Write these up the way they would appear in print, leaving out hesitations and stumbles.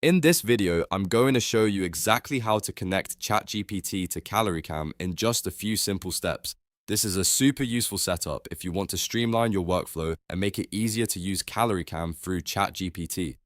In this video, I'm going to show you exactly how to connect ChatGPT to CalorieCam in just a few simple steps. This is a super useful setup if you want to streamline your workflow and make it easier to use CalorieCam through ChatGPT.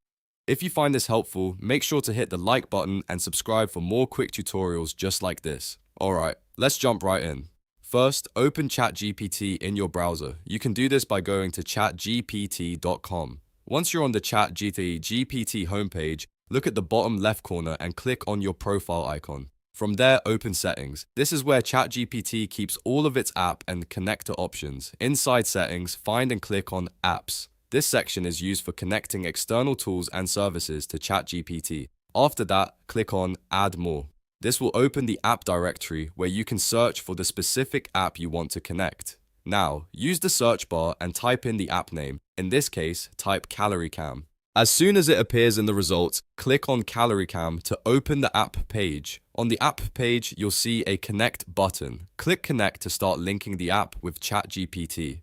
If you find this helpful, make sure to hit the like button and subscribe for more quick tutorials just like this. Alright, let's jump right in. First, open ChatGPT in your browser. You can do this by going to chatgpt.com. Once you're on the ChatGPT homepage, look at the bottom left corner and click on your profile icon. From there, open Settings. This is where ChatGPT keeps all of its app and connector options. Inside Settings, find and click on Apps. This section is used for connecting external tools and services to ChatGPT. After that, click on Add More. This will open the app directory where you can search for the specific app you want to connect. Now, use the search bar and type in the app name. In this case, type CalorieCam. As soon as it appears in the results, click on CalorieCam to open the app page. On the app page, you'll see a Connect button. Click Connect to start linking the app with ChatGPT.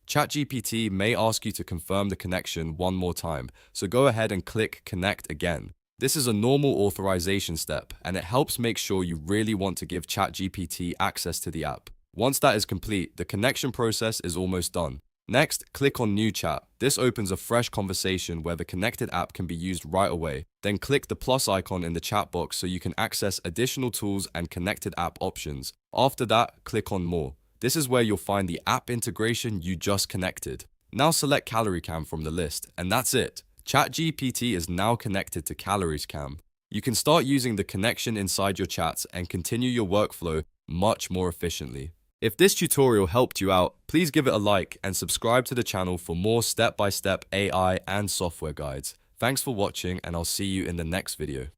ChatGPT may ask you to confirm the connection one more time, so go ahead and click Connect again. This is a normal authorization step, and it helps make sure you really want to give ChatGPT access to the app. Once that is complete, the connection process is almost done. Next, click on New Chat. This opens a fresh conversation where the connected app can be used right away. Then click the plus icon in the chat box so you can access additional tools and connected app options. After that, click on More. This is where you'll find the app integration you just connected. Now select CalorieCam from the list, and that's it. ChatGPT is now connected to CalorieCam. You can start using the connection inside your chats and continue your workflow much more efficiently. If this tutorial helped you out, please give it a like and subscribe to the channel for more step-by-step AI and software guides. Thanks for watching, and I'll see you in the next video.